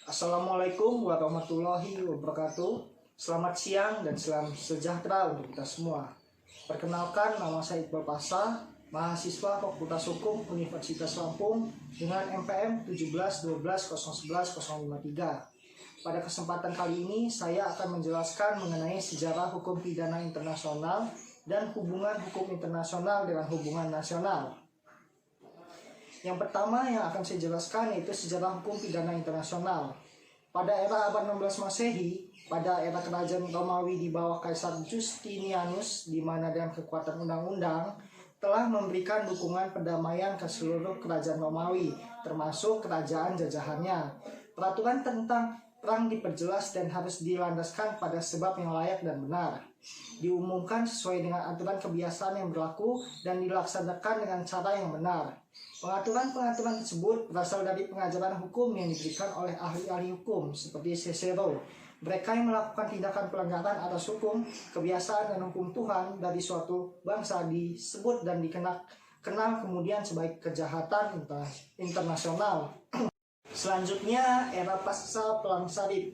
Assalamualaikum warahmatullahi wabarakatuh. Selamat siang dan salam sejahtera untuk kita semua. Perkenalkan, nama saya Iqbal Pasha, mahasiswa Fakultas Hukum Universitas Lampung dengan MPM 1712011-053. Pada kesempatan kali ini saya akan menjelaskan mengenai sejarah hukum pidana internasional dan hubungan hukum internasional dengan hubungan nasional. Yang pertama yang akan saya jelaskan yaitu sejarah hukum pidana internasional. Pada era abad 16 Masehi, pada era kerajaan Romawi di bawah Kaisar Justinianus, di mana dengan kekuatan undang-undang telah memberikan dukungan perdamaian ke seluruh kerajaan Romawi, termasuk kerajaan jajahannya. Peraturan tentang perang diperjelas dan harus dilandaskan pada sebab yang layak dan benar. Diumumkan sesuai dengan aturan kebiasaan yang berlaku dan dilaksanakan dengan cara yang benar. Pengaturan-pengaturan tersebut berasal dari pengajaran hukum yang diberikan oleh ahli-ahli hukum seperti Cicero. Mereka yang melakukan tindakan pelanggaran atas hukum, kebiasaan dan hukum Tuhan dari suatu bangsa disebut dan kenal kemudian sebagai kejahatan internasional. Selanjutnya, era pasca Perang Salib.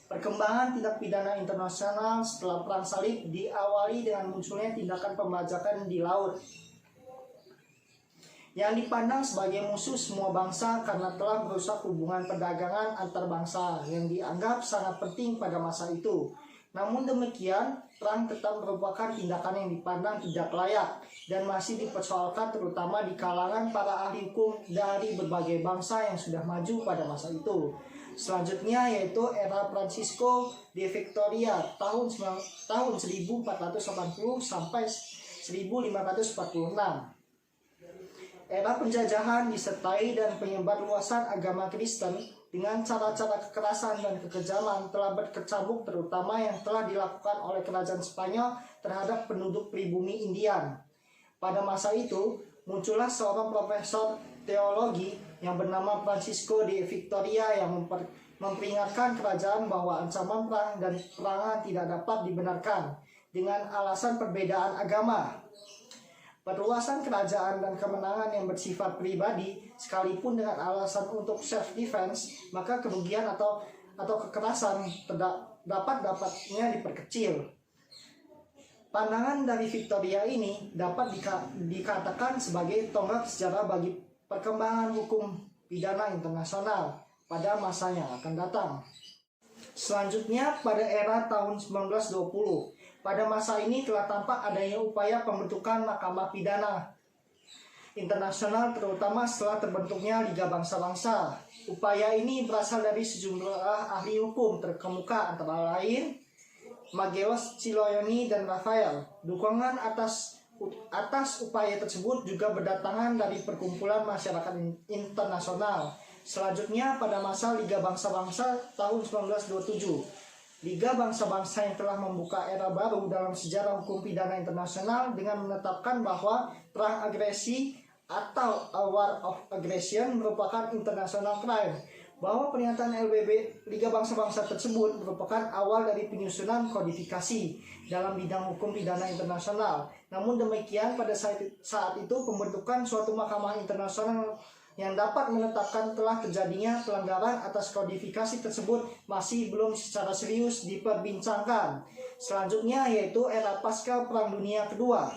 Perkembangan tindak pidana internasional setelah Perang Salib diawali dengan munculnya tindakan pembajakan di laut yang dipandang sebagai musuh semua bangsa karena telah merusak hubungan perdagangan antar bangsa yang dianggap sangat penting pada masa itu. Namun demikian, perang tetap merupakan tindakan yang dipandang tidak layak dan masih dipersoalkan terutama di kalangan para ahli hukum dari berbagai bangsa yang sudah maju pada masa itu. Selanjutnya yaitu era Francisco de Victoria tahun 1480 sampai 1546. Era penjajahan disertai dan penyebarluasan agama Kristen dengan cara-cara kekerasan dan kekejaman telah berkecamuk, terutama yang telah dilakukan oleh kerajaan Spanyol terhadap penduduk pribumi Indian. Pada masa itu, muncullah seorang profesor teologi yang bernama Francisco de Victoria yang memperingatkan kerajaan bahwa ancaman perang dan peperangan tidak dapat dibenarkan dengan alasan perbedaan agama. Perluasan kerajaan dan kemenangan yang bersifat pribadi sekalipun dengan alasan untuk self-defense, maka kerugian atau kekerasan dapatnya diperkecil. Pandangan dari Victoria ini dapat dikatakan sebagai tonggak sejarah bagi perkembangan hukum pidana internasional pada masa yang akan datang. Selanjutnya pada era tahun 1920. Pada masa ini telah tampak adanya upaya pembentukan mahkamah pidana internasional terutama setelah terbentuknya Liga Bangsa-Bangsa. Upaya ini berasal dari sejumlah ahli hukum terkemuka antara lain Magelos Ciloyoni dan Rafael. Dukungan atas upaya tersebut juga berdatangan dari perkumpulan masyarakat internasional. Selanjutnya pada masa Liga Bangsa-Bangsa tahun 1927. Liga Bangsa-Bangsa yang telah membuka era baru dalam sejarah hukum pidana internasional dengan menetapkan bahwa perang agresi atau war of aggression merupakan international crime, bahwa pernyataan LBB Liga Bangsa-Bangsa tersebut merupakan awal dari penyusunan kodifikasi dalam bidang hukum pidana internasional. Namun demikian, pada saat itu pembentukan suatu mahkamah internasional yang dapat menetapkan telah terjadinya pelanggaran atas kodifikasi tersebut masih belum secara serius diperbincangkan. Selanjutnya yaitu era pasca Perang Dunia Kedua.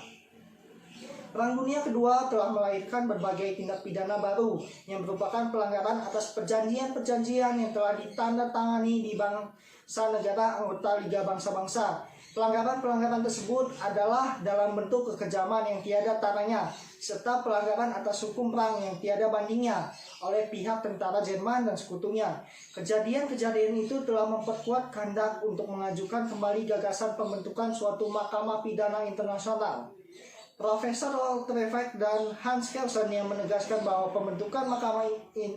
Perang Dunia Kedua telah melahirkan berbagai tindak pidana baru yang merupakan pelanggaran atas perjanjian-perjanjian yang telah ditandatangani di bangsa negara anggota Liga Bangsa-Bangsa. Pelanggaran-pelanggaran tersebut adalah dalam bentuk kekejaman yang tiada taranya, serta pelanggaran atas hukum perang yang tiada bandingnya oleh pihak tentara Jerman dan sekutunya. Kejadian-kejadian itu telah memperkuat kehendak untuk mengajukan kembali gagasan pembentukan suatu mahkamah pidana internasional. Profesor Walter Reifert dan Hans Kelsen yang menegaskan bahwa pembentukan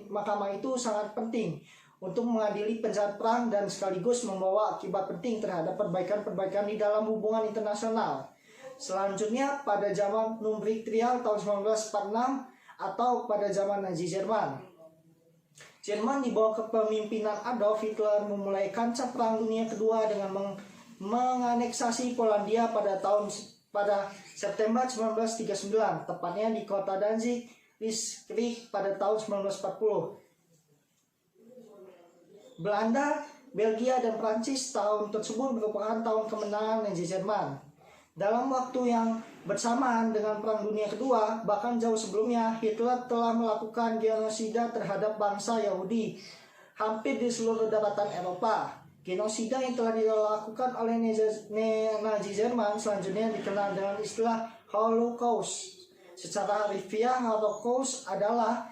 mahkamah itu sangat penting untuk mengadili penjahat perang dan sekaligus membawa akibat penting terhadap perbaikan-perbaikan di dalam hubungan internasional. Selanjutnya pada zaman Nuremberg Trial tahun 1946 atau pada zaman Nazi Jerman. Jerman di bawah kepemimpinan Adolf Hitler memulai kancah Perang Dunia Kedua dengan menganeksasi Polandia pada September 1939, tepatnya di kota Danzig, Krieg pada tahun 1940. Belanda, Belgia, dan Prancis tahun tersebut merupakan tahun kemenangan Nazi Jerman. Dalam waktu yang bersamaan dengan Perang Dunia Kedua, bahkan jauh sebelumnya, Hitler telah melakukan genosida terhadap bangsa Yahudi hampir di seluruh daratan Eropa. Genosida yang telah dilakukan oleh Nazi Jerman selanjutnya dikenal dengan istilah Holocaust. Secara harfiah, Holocaust adalah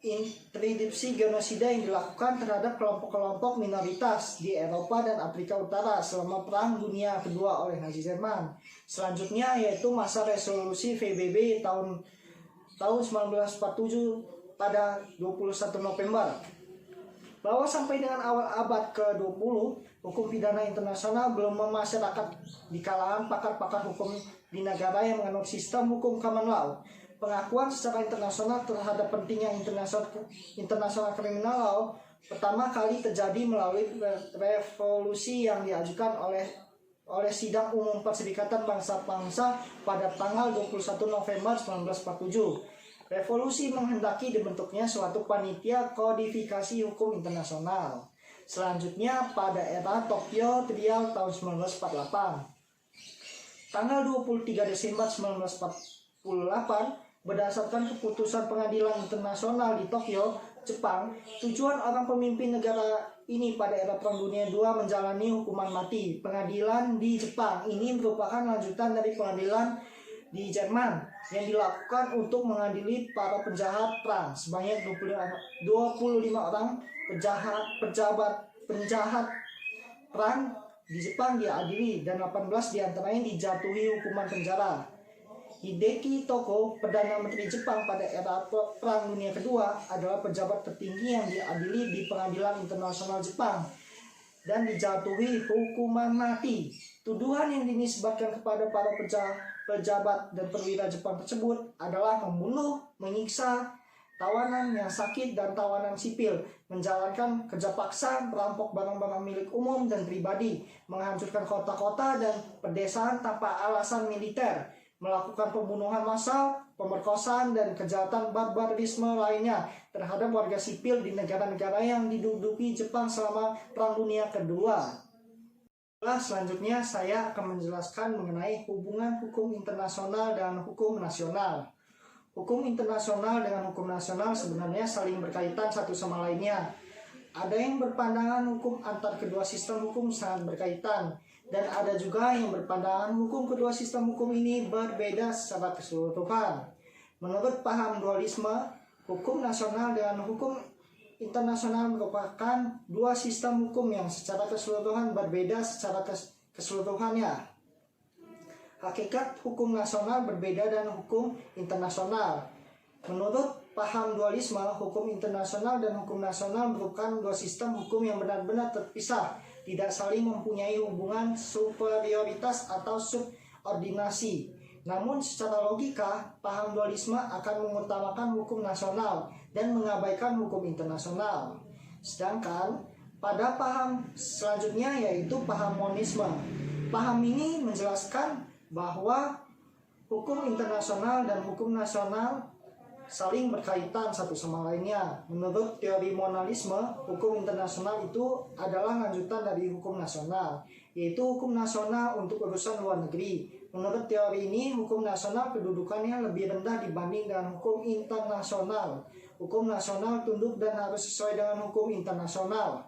interdiksi genosida yang dilakukan terhadap kelompok-kelompok minoritas di Eropa dan Afrika Utara selama Perang Dunia Kedua oleh Nazi Jerman. Selanjutnya yaitu masa resolusi PBB tahun 1947 pada 21 November. Bahwa sampai dengan awal abad ke-20, hukum pidana internasional belum memasyarakat di kalangan pakar-pakar hukum di negara yang menganut sistem hukum common law. Pengakuan secara internasional terhadap pentingnya internasional criminal law pertama kali terjadi melalui revolusi yang diajukan oleh Sidang Umum Perserikatan Bangsa-Bangsa pada tanggal 21 November 1947. Revolusi menghendaki dibentuknya suatu panitia kodifikasi hukum internasional. Selanjutnya pada era Tokyo Trial tahun 1948. Tanggal 23 Desember 1948, berdasarkan keputusan pengadilan internasional di Tokyo, Jepang, tujuan orang pemimpin negara ini pada era Perang Dunia II menjalani hukuman mati. Pengadilan di Jepang ini merupakan lanjutan dari pengadilan di Jerman yang dilakukan untuk mengadili para penjahat perang. Sebanyak 25 orang penjahat perang di Jepang diadili dan 18 diantaranya dijatuhi hukuman penjara. Hideki Toko, Perdana Menteri Jepang pada era Perang Dunia Kedua, adalah pejabat tertinggi yang diadili di Pengadilan Internasional Jepang dan dijatuhi hukuman mati. Tuduhan yang dinisbatkan kepada para pejabat dan perwira Jepang tersebut adalah membunuh, menyiksa tawanan yang sakit dan tawanan sipil, menjalankan kerja paksa, merampok barang-barang milik umum dan pribadi, menghancurkan kota-kota dan pedesaan tanpa alasan militer, melakukan pembunuhan massal, pemerkosaan, dan kejahatan barbarisme lainnya terhadap warga sipil di negara-negara yang diduduki Jepang selama Perang Dunia Kedua. Selanjutnya saya akan menjelaskan mengenai hubungan hukum internasional dan hukum nasional. Hukum internasional dengan hukum nasional sebenarnya saling berkaitan satu sama lainnya. Ada yang berpandangan hukum antar kedua sistem hukum sangat berkaitan, dan ada juga yang berpandangan hukum kedua sistem hukum ini berbeda secara keseluruhan. Menurut paham dualisme, hukum nasional dan hukum internasional merupakan dua sistem hukum yang secara keseluruhan berbeda secara keseluruhannya. Hakikat hukum nasional berbeda dan hukum internasional. Menurut paham dualisme, hukum internasional dan hukum nasional merupakan dua sistem hukum yang benar-benar terpisah, tidak saling mempunyai hubungan superioritas atau subordinasi. Namun secara logika, paham dualisme akan mengutamakan hukum nasional dan mengabaikan hukum internasional. Sedangkan pada paham selanjutnya yaitu paham monisme. Paham ini menjelaskan bahwa hukum internasional dan hukum nasional saling berkaitan satu sama lainnya. Menurut teori monalisme, hukum internasional itu adalah lanjutan dari hukum nasional, yaitu hukum nasional untuk urusan luar negeri. Menurut teori ini, hukum nasional kedudukannya lebih rendah dibanding dengan hukum internasional. Hukum nasional tunduk dan harus sesuai dengan hukum internasional.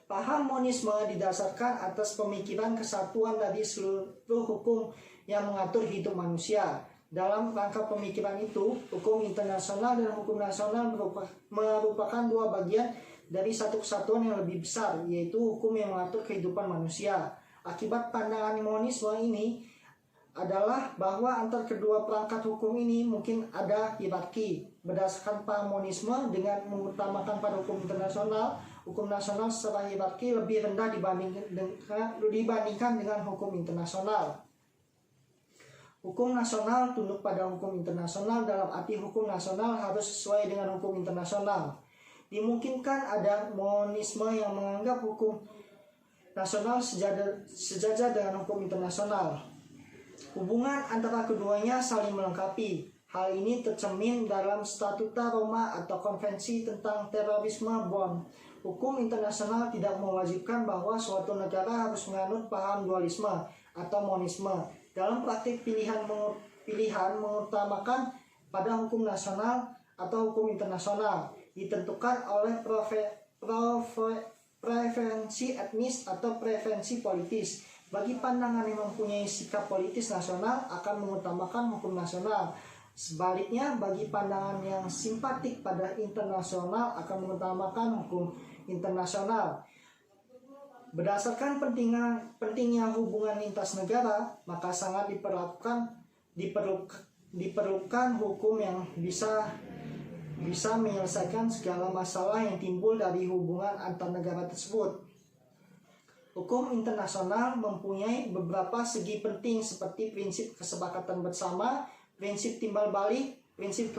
Paham monisme didasarkan atas pemikiran kesatuan dari seluruh hukum yang mengatur hidup manusia. Dalam rangka pemikiran itu, hukum internasional dan hukum nasional merupakan dua bagian dari satu kesatuan yang lebih besar, yaitu hukum yang mengatur kehidupan manusia. Akibat pandangan monisme ini adalah bahwa antar kedua perangkat hukum ini mungkin ada hierarki. Berdasarkan paham monisme, dengan mengutamakan pada hukum internasional, hukum nasional secara hierarki lebih rendah dibandingkan dengan hukum internasional. Hukum nasional tunduk pada hukum internasional dalam arti hukum nasional harus sesuai dengan hukum internasional. Dimungkinkan ada monisme yang menganggap hukum nasional sejajar dengan hukum internasional. Hubungan antara keduanya saling melengkapi. Hal ini tercermin dalam Statuta Roma atau Konvensi tentang Terorisme Bonn. Hukum internasional tidak mewajibkan bahwa suatu negara harus menganut paham dualisme atau monisme. Dalam praktik pilihan mengutamakan pada hukum nasional atau hukum internasional ditentukan oleh preferensi etnis atau preferensi politis. Bagi pandangan yang mempunyai sikap politis nasional akan mengutamakan hukum nasional. Sebaliknya, bagi pandangan yang simpatik pada internasional akan mengutamakan hukum internasional. Berdasarkan pentingnya hubungan lintas negara, maka sangat diperlukan hukum yang bisa menyelesaikan segala masalah yang timbul dari hubungan antar negara tersebut. Hukum internasional mempunyai beberapa segi penting seperti prinsip kesepakatan bersama, prinsip timbal balik, prinsip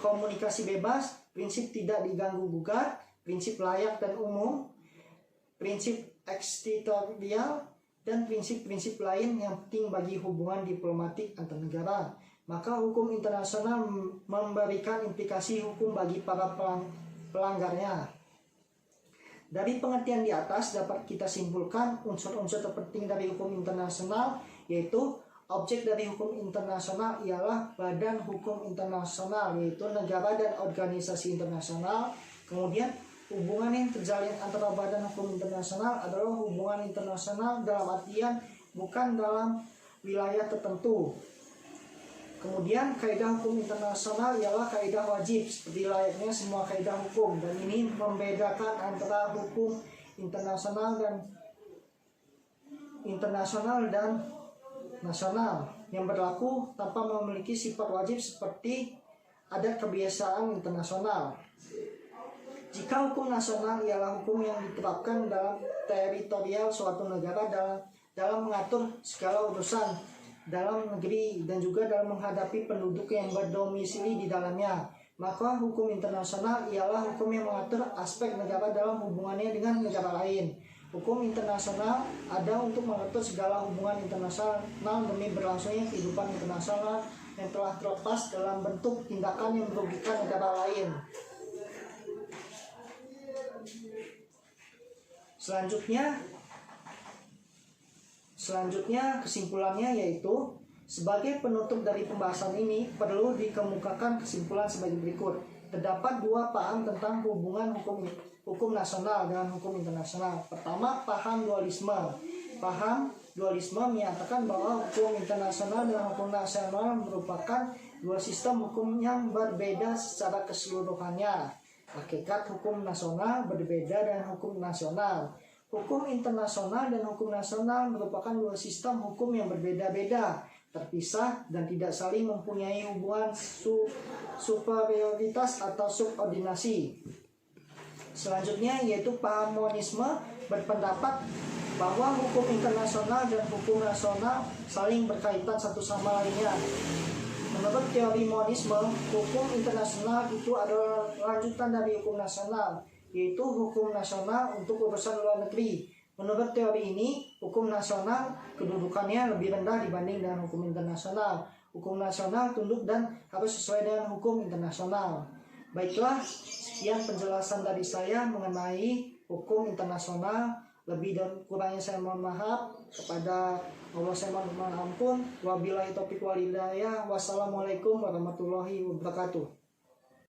komunikasi bebas, prinsip tidak diganggu-gugat, prinsip layak dan umum, prinsip eksterritorial, dan prinsip-prinsip lain yang penting bagi hubungan diplomatik antar negara. Maka hukum internasional memberikan implikasi hukum bagi para pelanggarnya. Dari pengertian di atas dapat kita simpulkan unsur-unsur terpenting dari hukum internasional, yaitu objek dari hukum internasional ialah badan hukum internasional, yaitu negara dan organisasi internasional. Kemudian hubungan yang terjalin antara badan hukum internasional adalah hubungan internasional dalam artian bukan dalam wilayah tertentu. Kemudian kaidah hukum internasional ialah kaidah wajib seperti layaknya semua kaidah hukum, dan ini membedakan antara hukum internasional dan nasional yang berlaku tanpa memiliki sifat wajib seperti adat kebiasaan internasional. Jika hukum nasional ialah hukum yang diterapkan dalam teritorial suatu negara dalam mengatur segala urusan dalam negeri dan juga dalam menghadapi penduduk yang berdomisili di dalamnya, maka hukum internasional ialah hukum yang mengatur aspek negara dalam hubungannya dengan negara lain. Hukum internasional ada untuk mengatur segala hubungan internasional demi berlangsungnya kehidupan internasional yang telah terlepas dalam bentuk tindakan yang merugikan negara lain. Selanjutnya kesimpulannya yaitu, sebagai penutup dari pembahasan ini perlu dikemukakan kesimpulan sebagai berikut. Terdapat dua paham tentang hubungan hukum nasional dengan hukum internasional. Pertama, paham dualisme. Paham dualisme menyatakan bahwa hukum internasional dan hukum nasional merupakan dua sistem hukum yang berbeda secara keseluruhannya. Hakikat hukum nasional berbeda dengan hukum nasional. Hukum internasional dan hukum nasional merupakan dua sistem hukum yang berbeda-beda, terpisah, dan tidak saling mempunyai hubungan superioritas atau subordinasi. Selanjutnya yaitu paham monisme berpendapat bahwa hukum internasional dan hukum nasional saling berkaitan satu sama lainnya. Menurut teori monisme, hukum internasional itu adalah lanjutan dari hukum nasional, yaitu hukum nasional untuk urusan luar negeri. Menurut teori ini, hukum nasional kedudukannya lebih rendah dibanding dengan hukum internasional. Hukum nasional tunduk dan harus sesuai dengan hukum internasional. Baiklah, sekian penjelasan dari saya mengenai hukum internasional. Lebih dan kurangnya saya mohon maaf. Kepada Allah saya mohon ampun. Wabillahi taufiq wal hidayah. Wassalamualaikum warahmatullahi wabarakatuh.